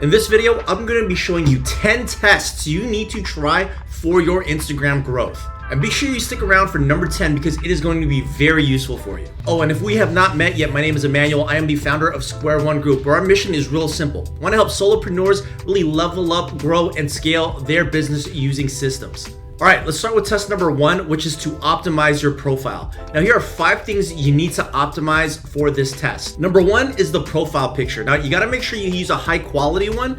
In this video, I'm going to be showing you 10 tests you need to try for your Instagram growth. And be sure you stick around for number 10 because it is going to be very useful for you. Oh, and if we have not met yet, my name is Emmanuel. I am the founder of Square One Group, where our mission is real simple. We want to help solopreneurs really level up, grow, and scale their business using systems. All right, let's start with test number 1, which is to optimize your profile. Now, here are 5 things you need to optimize for this test. Number 1 is the profile picture. Now, you gotta make sure you use a high quality one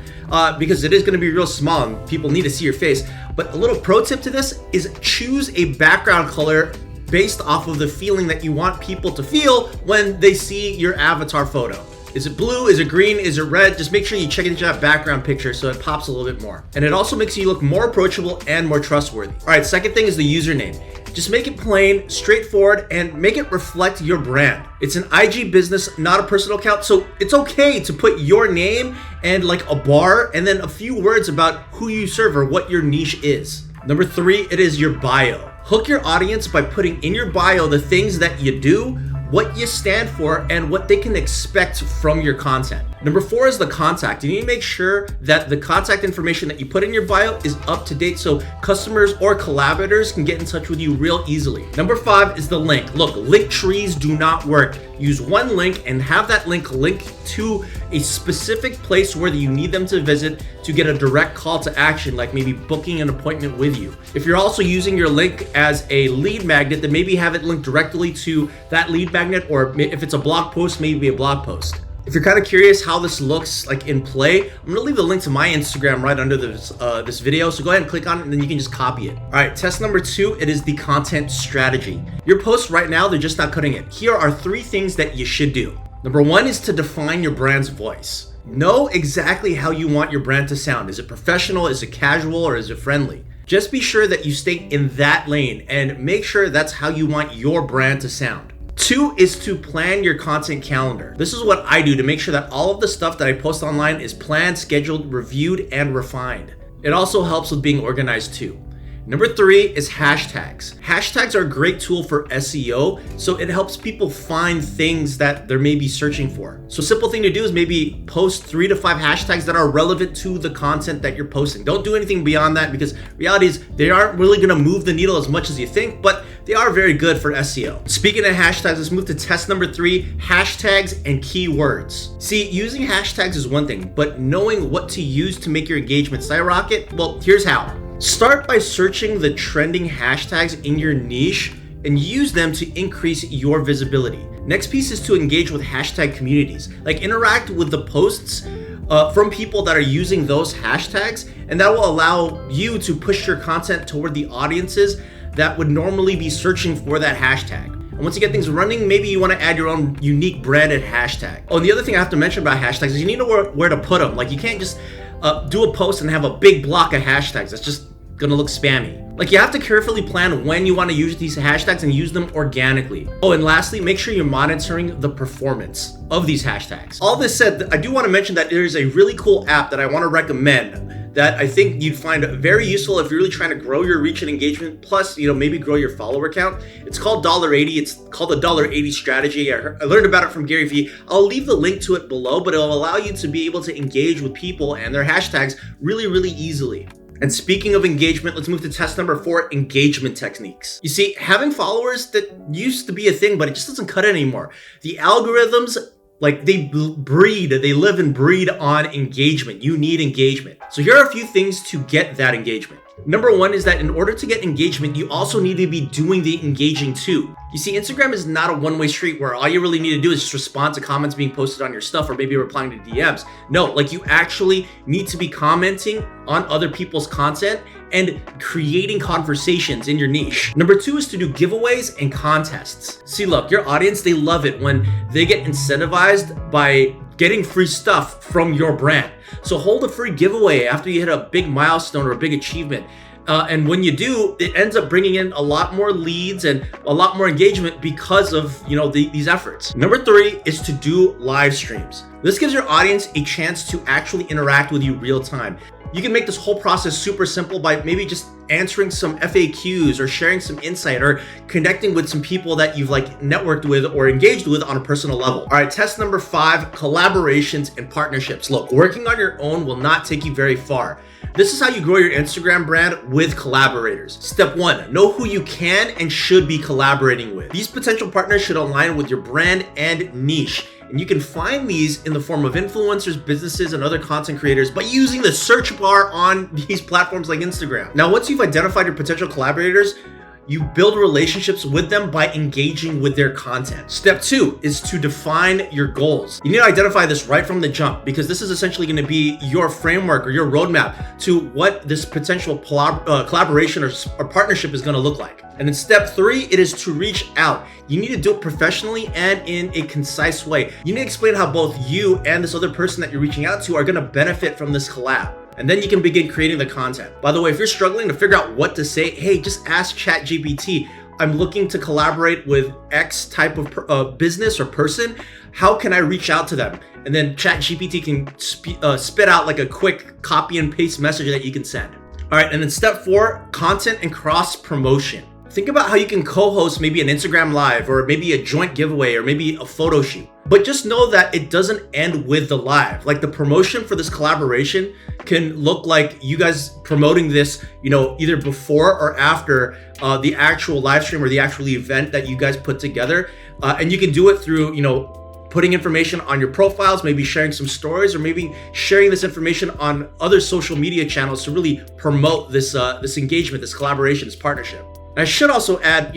because it is gonna be real small and people need to see your face. But a little pro tip to this is choose a background color based off of the feeling that you want people to feel when they see your avatar photo. Is it blue? Is it green? Is it red? Just make sure you check into that background picture so it pops a little bit more. And it also makes you look more approachable and more trustworthy. All right, second thing is the username. Just make it plain, straightforward, and make it reflect your brand. It's an IG business, not a personal account, so it's okay to put your name and like a bar and then a few words about who you serve or what your niche is. Number 3, it is your bio. Hook your audience by putting in your bio the things that you do, what you stand for, and what they can expect from your content. Number 4 is the contact. You need to make sure that the contact information that you put in your bio is up to date so customers or collaborators can get in touch with you real easily. Number 5 is the link. Look, link trees do not work. Use one link and have that link to a specific place where you need them to visit to get a direct call to action, like maybe booking an appointment with you. If you're also using your link as a lead magnet, then maybe have it linked directly to that lead magnet, or if it's a blog post, maybe a blog post. If you're kind of curious how this looks like in play, I'm gonna leave the link to my Instagram right under this video. So go ahead and click on it and then you can just copy it. All right, test number 2, it is the content strategy. Your posts right now, they're just not cutting it. Here are 3 things that you should do. Number 1 is to define your brand's voice. Know exactly how you want your brand to sound. Is it professional, is it casual, or is it friendly? Just be sure that you stay in that lane and make sure that's how you want your brand to sound. 2 is to plan your content calendar. This is what I do to make sure that all of the stuff that I post online is planned, scheduled, reviewed, and refined. It also helps with being organized too. Number 3 is hashtags. Hashtags are a great tool for SEO, so it helps people find things that they're maybe searching for. So a simple thing to do is maybe post 3 to 5 hashtags that are relevant to the content that you're posting. Don't do anything beyond that because reality is they aren't really gonna move the needle as much as you think, but they are very good for SEO. Speaking of hashtags, let's move to test number 3, hashtags and keywords. See, using hashtags is one thing, but knowing what to use to make your engagement skyrocket, well, here's how. Start by searching the trending hashtags in your niche and use them to increase your visibility. Next piece is to engage with hashtag communities. Like interact with the posts from people that are using those hashtags, and that will allow you to push your content toward the audiences that would normally be searching for that hashtag. And once you get things running, maybe you want to add your own unique branded hashtag. Oh, and the other thing I have to mention about hashtags is you need to know where to put them. Like you can't just do a post and have a big block of hashtags. That's just gonna look spammy. Like you have to carefully plan when you want to use these hashtags and use them organically. Oh, and lastly, make sure you're monitoring the performance of these hashtags. All this said, I do want to mention that there's a really cool app that I want to recommend that I think you'd find very useful if you're really trying to grow your reach and engagement, plus, maybe grow your follower count. It's called $80. It's called the $80 strategy. I learned about it from Gary Vee. I'll leave the link to it below, but it'll allow you to be able to engage with people and their hashtags really, really easily. And speaking of engagement, let's move to test number 4, engagement techniques. You see, having followers, that used to be a thing, but it just doesn't cut it anymore. The algorithms, they live and breed on engagement. You need engagement. So here are a few things to get that engagement. Number 1 is that in order to get engagement, you also need to be doing the engaging too. You see, Instagram is not a one-way street where all you really need to do is just respond to comments being posted on your stuff or maybe replying to DMs. No, you actually need to be commenting on other people's content and creating conversations in your niche. Number 2 is to do giveaways and contests. See, look, your audience, they love it when they get incentivized by getting free stuff from your brand. So hold a free giveaway after you hit a big milestone or a big achievement. And when you do, it ends up bringing in a lot more leads and a lot more engagement because of these efforts. Number 3 is to do live streams. This gives your audience a chance to actually interact with you real time. You can make this whole process super simple by maybe just answering some FAQs or sharing some insight or connecting with some people that you've like networked with or engaged with on a personal level. All right, test number 5, collaborations and partnerships. Look, working on your own will not take you very far. This is how you grow your Instagram brand with collaborators. Step 1, know who you can and should be collaborating with. These potential partners should align with your brand and niche. And you can find these in the form of influencers, businesses, and other content creators by using the search bar on these platforms like Instagram. Now, once you've identified your potential collaborators, you build relationships with them by engaging with their content. Step 2 is to define your goals. You need to identify this right from the jump because this is essentially going to be your framework or your roadmap to what this potential collaboration or partnership is going to look like. And then step 3, it is to reach out. You need to do it professionally and in a concise way. You need to explain how both you and this other person that you're reaching out to are going to benefit from this collab. And then you can begin creating the content. By the way, if you're struggling to figure out what to say, hey, just ask ChatGPT. I'm looking to collaborate with X type of business or person. How can I reach out to them? And then ChatGPT can spit out like a quick copy and paste message that you can send. All right, and then step 4, content and cross promotion. Think about how you can co-host maybe an Instagram live or maybe a joint giveaway or maybe a photo shoot. But just know that it doesn't end with the live. Like the promotion for this collaboration can look like you guys promoting this, either before or after the actual live stream or the actual event that you guys put together. And you can do it through, putting information on your profiles, maybe sharing some stories, or maybe sharing this information on other social media channels to really promote this engagement, this collaboration, this partnership. And I should also add,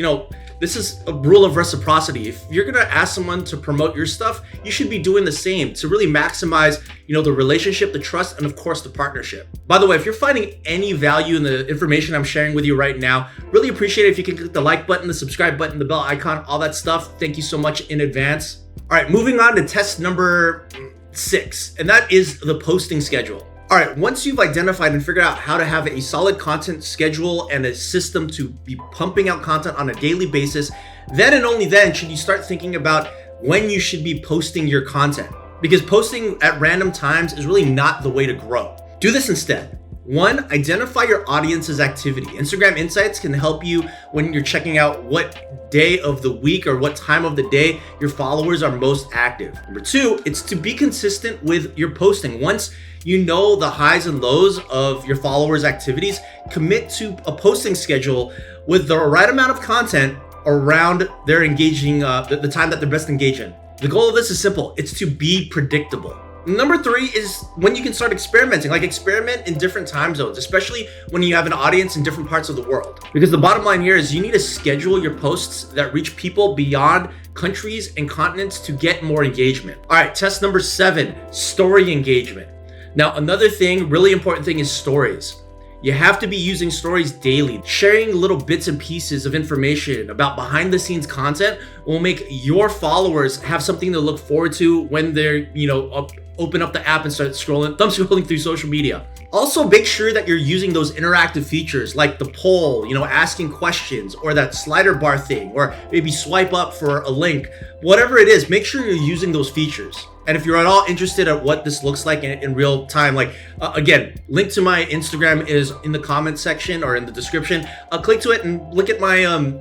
this is a rule of reciprocity. If you're gonna ask someone to promote your stuff, you should be doing the same to really maximize, the relationship, the trust, and of course the partnership. By the way, if you're finding any value in the information I'm sharing with you right now, really appreciate it if you can click the like button, the subscribe button, the bell icon, all that stuff. Thank you so much in advance. All right, moving on to test number 6, and that is the posting schedule. All right, once you've identified and figured out how to have a solid content schedule and a system to be pumping out content on a daily basis, then and only then should you start thinking about when you should be posting your content. Because posting at random times is really not the way to grow. Do this instead. 1, identify your audience's activity. Instagram Insights can help you when you're checking out what day of the week or what time of the day your followers are most active. Number 2, it's to be consistent with your posting. Once you know the highs and lows of your followers' activities, commit to a posting schedule with the right amount of content around their engaging, the time that they're best engaging. The goal of this is simple. It's to be predictable. Number 3 is when you can start experimenting, like experiment in different time zones, especially when you have an audience in different parts of the world. Because the bottom line here is you need to schedule your posts that reach people beyond countries and continents to get more engagement. All right, test number 7, story engagement. Now, another thing, really important thing is stories. You have to be using stories daily. Sharing little bits and pieces of information about behind the scenes content will make your followers have something to look forward to when they're, open up the app and start thumb scrolling through social media. Also, make sure that you're using those interactive features like the poll, asking questions, or that slider bar thing, or maybe swipe up for a link. Whatever it is, make sure you're using those features. And if you're at all interested at what this looks like in real time, again, link to my Instagram is in the comment section or in the description. Click to it and look at my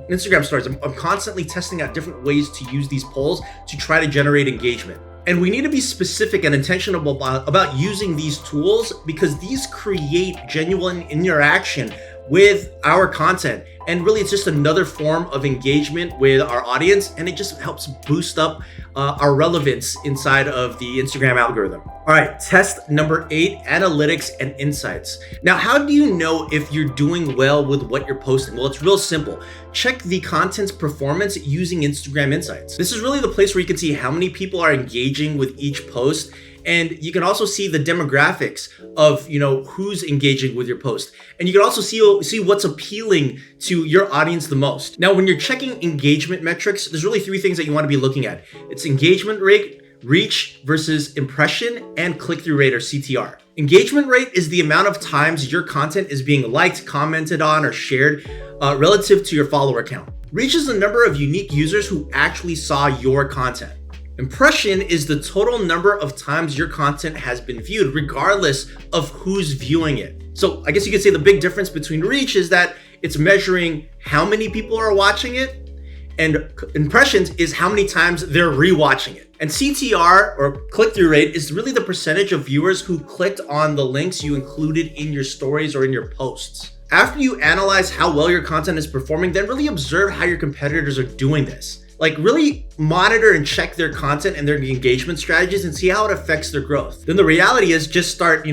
Instagram stories. I'm constantly testing out different ways to use these polls to try to generate engagement. And we need to be specific and intentional about using these tools because these create genuine interaction with our content. And really, it's just another form of engagement with our audience, and it just helps boost up our relevance inside of the Instagram algorithm. All right, test number 8, analytics and insights. Now, how do you know if you're doing well with what you're posting? Well, it's real simple. Check the content's performance using Instagram Insights. This is really the place where you can see how many people are engaging with each post. And you can also see the demographics of, who's engaging with your post. And you can also see what's appealing to your audience the most. Now, when you're checking engagement metrics, there's really 3 things that you want to be looking at. It's engagement rate, reach versus impression, and click-through rate or CTR. Engagement rate is the amount of times your content is being liked, commented on, or shared relative to your follower count. Reach is the number of unique users who actually saw your content. Impression is the total number of times your content has been viewed, regardless of who's viewing it. So I guess you could say the big difference between reach is that it's measuring how many people are watching it, and impressions is how many times they're rewatching it. And CTR, or click-through rate, is really the percentage of viewers who clicked on the links you included in your stories or in your posts. After you analyze how well your content is performing, then really observe how your competitors are doing this. Like, really monitor and check their content and their engagement strategies and see how it affects their growth. Then the reality is just start,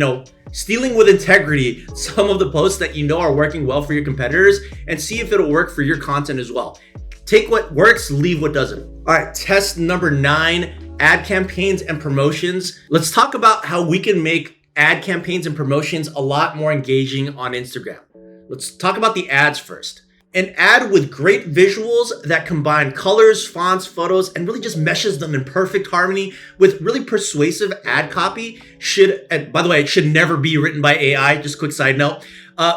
stealing with integrity some of the posts that you know are working well for your competitors and see if it'll work for your content as well. Take what works, leave what doesn't. All right, test number 9, ad campaigns and promotions. Let's talk about how we can make ad campaigns and promotions a lot more engaging on Instagram. Let's talk about the ads first. An ad with great visuals that combine colors, fonts, photos, and really just meshes them in perfect harmony with really persuasive ad copy should, and by the way, it should never be written by AI, just quick side note,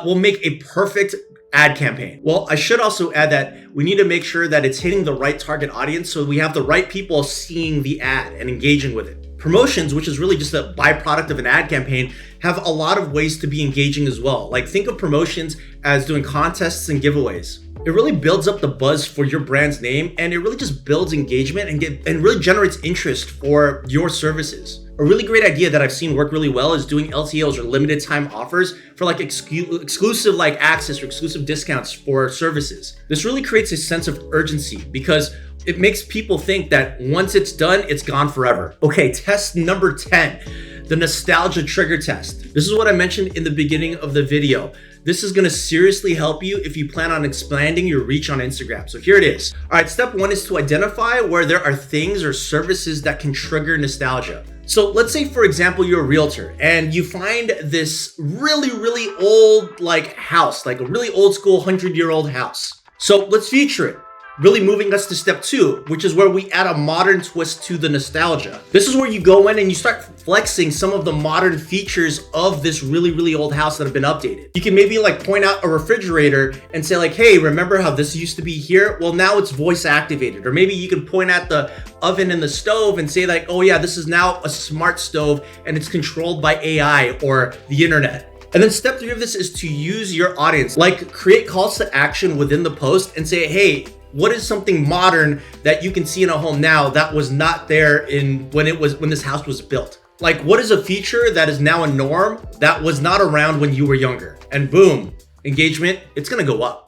will make a perfect ad campaign. Well, I should also add that we need to make sure that it's hitting the right target audience so we have the right people seeing the ad and engaging with it. Promotions, which is really just a byproduct of an ad campaign, have a lot of ways to be engaging as well. Like, think of promotions as doing contests and giveaways. It really builds up the buzz for your brand's name, and it really just builds engagement and really generates interest for your services. A really great idea that I've seen work really well is doing LTOs or limited time offers for like exclusive like access or exclusive discounts for services. This really creates a sense of urgency because it makes people think that once it's done, it's gone forever. Okay, test number 10, the nostalgia trigger test. This is what I mentioned in the beginning of the video. This is gonna seriously help you if you plan on expanding your reach on Instagram. So here it is. All right, step 1 is to identify where there are things or services that can trigger nostalgia. So let's say, for example, you're a realtor and you find this really, really old house, like a really old school 100-year-old house. So let's feature it. Really moving us to step 2, which is where we add a modern twist to the nostalgia. This is where you go in and you start flexing some of the modern features of this really, really old house that have been updated. You can maybe point out a refrigerator and say hey, remember how this used to be here? Well, now it's voice activated. Or maybe you can point at the oven and the stove and say oh yeah, this is now a smart stove and it's controlled by AI or the internet. And then step 3 of this is to use your audience, create calls to action within the post and say, hey, what is something modern that you can see in a home now that was not there when this house was built? What is a feature that is now a norm that was not around when you were younger? And boom, engagement, it's gonna go up.